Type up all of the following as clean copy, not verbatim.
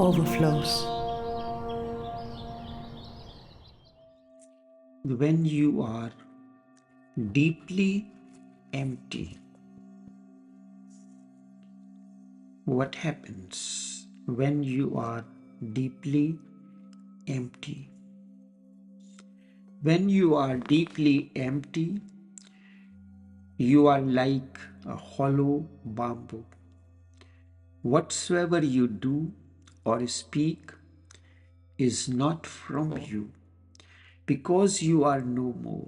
Overflows. When you are deeply empty, what happens when you are deeply empty? When you are deeply empty, you are like a hollow bamboo. Whatsoever you do or speak is not from you, because you are no more.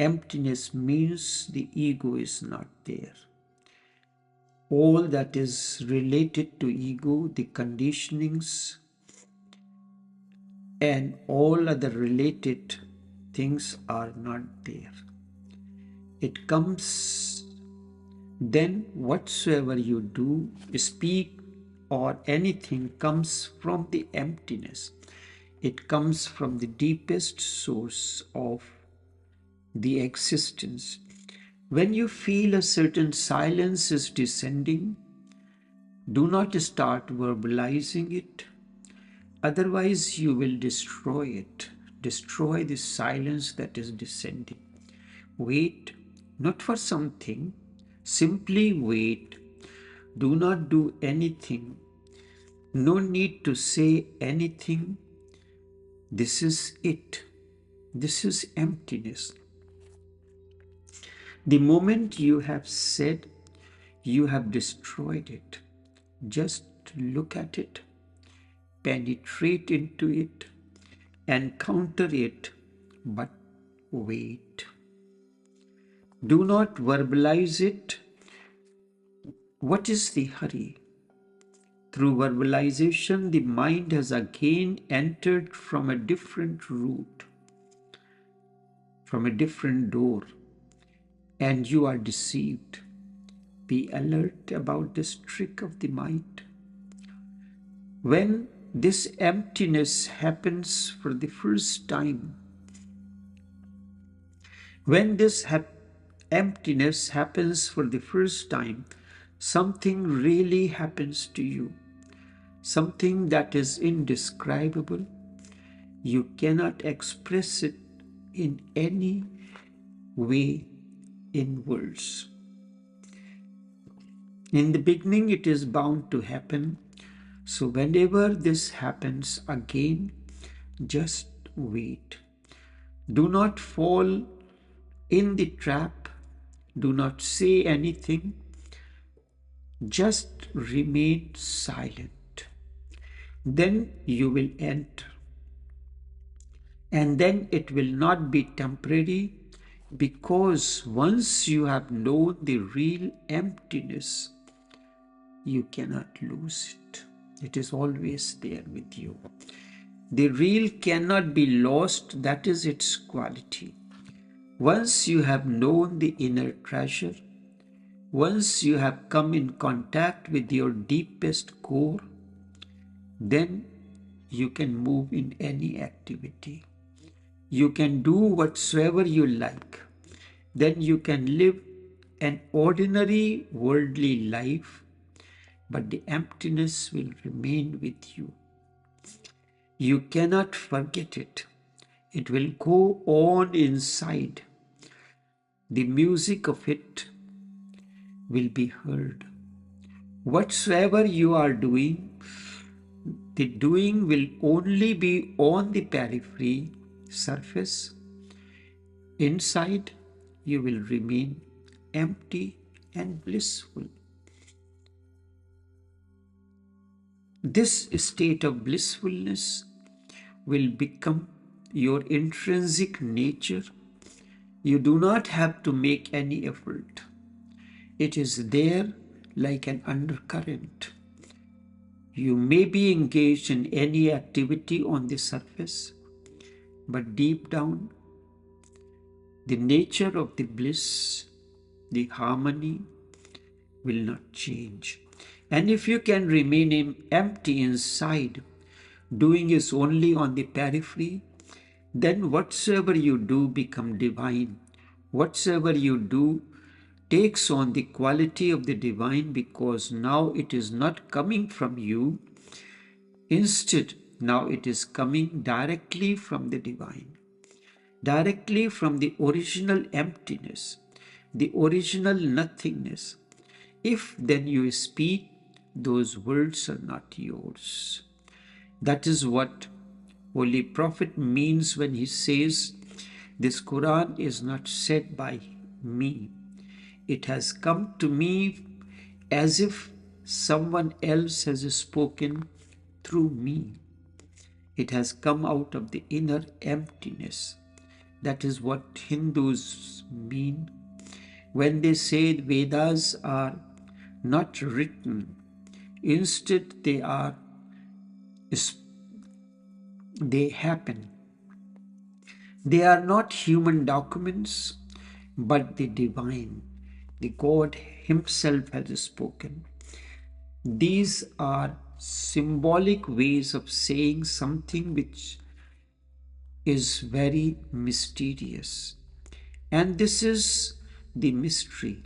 Emptiness means the ego is not there. All that is related to ego, the conditionings, and all other related things are not there. It comes then, whatsoever you do, speak, or anything comes from the emptiness. It comes from the deepest source of the existence. When you feel a certain silence is descending, do not start verbalizing it. Otherwise, you will destroy it. Destroy the silence that is descending. Wait, not for something. Simply wait. Do not do anything. No need to say anything. This is it. This is emptiness. The moment you have said, you have destroyed it. Just look at it, penetrate into it, encounter it, but wait. Do not verbalize it. What is the hurry? Through verbalization, the mind has again entered from a different route, from a different door, and you are deceived. Be alert about this trick of the mind. When this emptiness happens for the first time, when this emptiness happens for the first time, something really happens to you. Something that is indescribable. You cannot express it in any way in words. In the beginning, it is bound to happen. So whenever this happens again, just wait. Do not fall in the trap. Do not say anything. Just remain silent. Then you will enter. And then it will not be temporary, because once you have known the real emptiness, you cannot lose it. It is always there with you. The real cannot be lost. That is its quality. Once you have known the inner treasure, once you have come in contact with your deepest core, then you can move in any activity. You can do whatsoever you like. Then you can live an ordinary worldly life, but the emptiness will remain with you. You cannot forget it. It will go on inside. The music of it will be heard. Whatsoever you are doing, the doing will only be on the periphery surface. Inside, you will remain empty and blissful. This state of blissfulness will become your intrinsic nature. You do not have to make any effort. It is there like an undercurrent. You may be engaged in any activity on the surface, but deep down, the nature of the bliss, the harmony will not change. And if you can remain empty inside, doing is only on the periphery, then whatsoever you do become divine. Whatsoever you do takes on the quality of the divine, because now it is not coming from you, Instead, now it is coming directly from the divine, directly from the original emptiness, the original nothingness. If then you speak, those words are not yours. That is what Holy Prophet means when he says, this Quran is not said by me. It has come to me as if someone else has spoken through me. It has come out of the inner emptiness. That is what Hindus mean when they say Vedas are not written. Instead, they happen. They are not human documents, but the divine, the God Himself has spoken. These are symbolic ways of saying something which is very mysterious. And this is the mystery.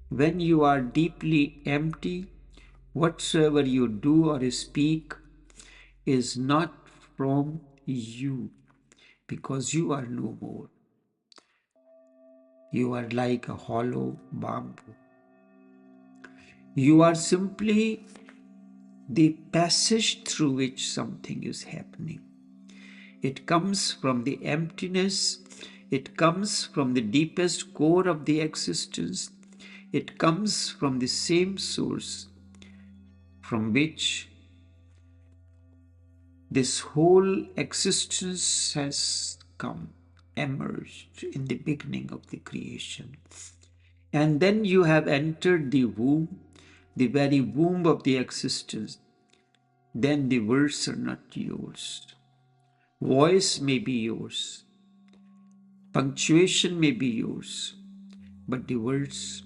When you are deeply empty, whatsoever you do or speak is not from you, because you are no more. You are like a hollow bamboo. You are simply the passage through which something is happening. It comes from the emptiness. It comes from the deepest core of the existence. It comes from the same source from which this whole existence has come, emerged in the beginning of the creation. And then you have entered the womb, the very womb of the existence. Then the words are not yours. Voice may be yours. Punctuation may be yours. But the words,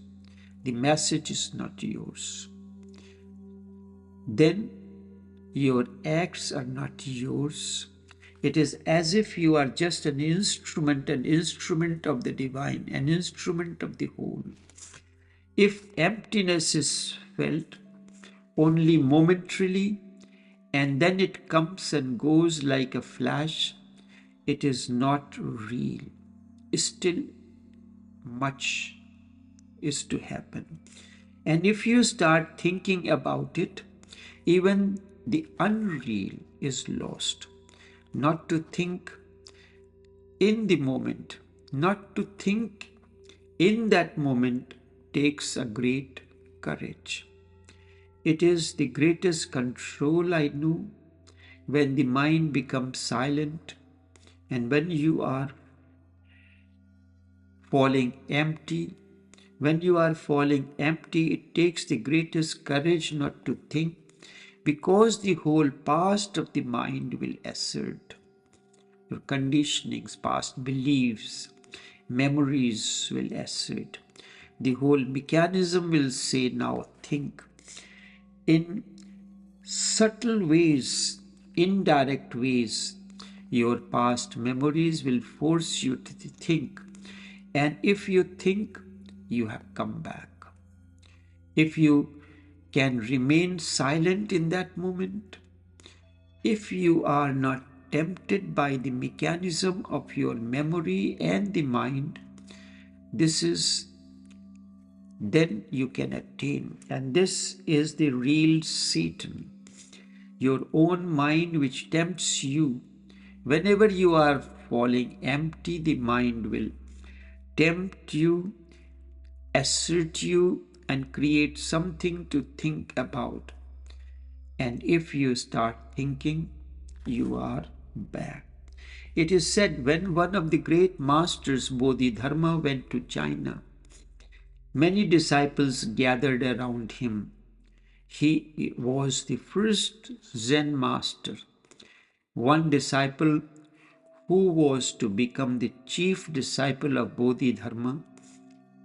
the message is not yours. Then your acts are not yours. It is as if you are just an instrument of the divine, an instrument of the whole. If emptiness is felt only momentarily, and then it comes and goes like a flash, it is not real. Still, much is to happen. And if you start thinking about it, even the unreal is lost. Not to think in the moment, not to think in that moment takes a great courage. It is the greatest control I know when the mind becomes silent and when you are falling empty. When you are falling empty, it takes the greatest courage not to think, because the whole past of the mind will assert. Your conditionings, past beliefs, memories will assert. The whole mechanism will say, now think. In subtle ways, indirect ways, your past memories will force you to think. And if you think, you have come back. If you can remain silent in that moment, if you are not tempted by the mechanism of your memory and the mind, then you can attain. And this is the real Satan, your own mind, which tempts you. Whenever you are falling empty, the mind will tempt you, assert you, and create something to think about. And if you start thinking, you are back. It is said when one of the great masters, Bodhidharma, went to China, many disciples gathered around him. He was the first Zen master. One disciple who was to become the chief disciple of Bodhidharma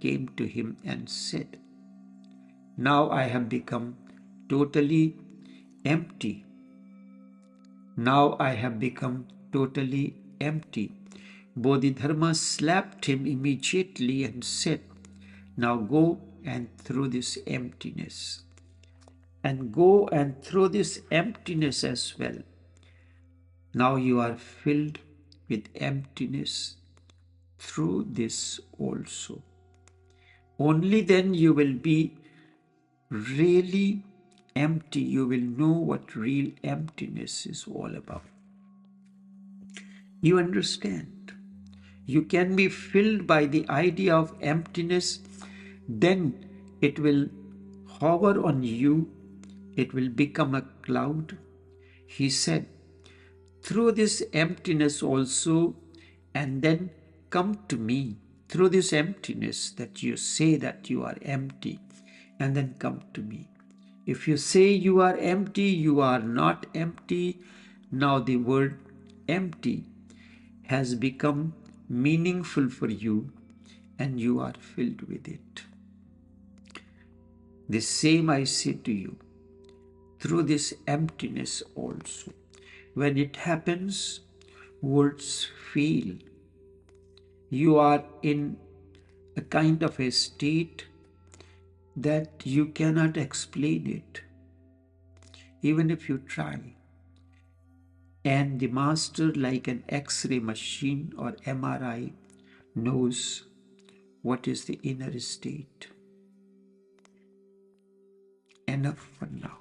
came to him and said, now I have become totally empty. Now I have become totally empty. Bodhidharma slapped him immediately and said, now go and through this emptiness. and go and through this emptiness as well. Now you are filled with emptiness through this also. Only then you will be really empty. You will know what real emptiness is all about. You understand? You can be filled by the idea of emptiness, then it will hover on you, it will become a cloud. He said, through this emptiness also, and then come to me. Through this emptiness that you say that you are empty, and then come to me. If you say you are empty, you are not empty. Now the word empty has become meaningful for you, and you are filled with it. The same I say to you, through this emptiness also. When it happens, words fail. You are in a kind of a state that you cannot explain it, even if you try. And the master, like an X-ray machine or MRI, knows what is the inner state. Enough for now.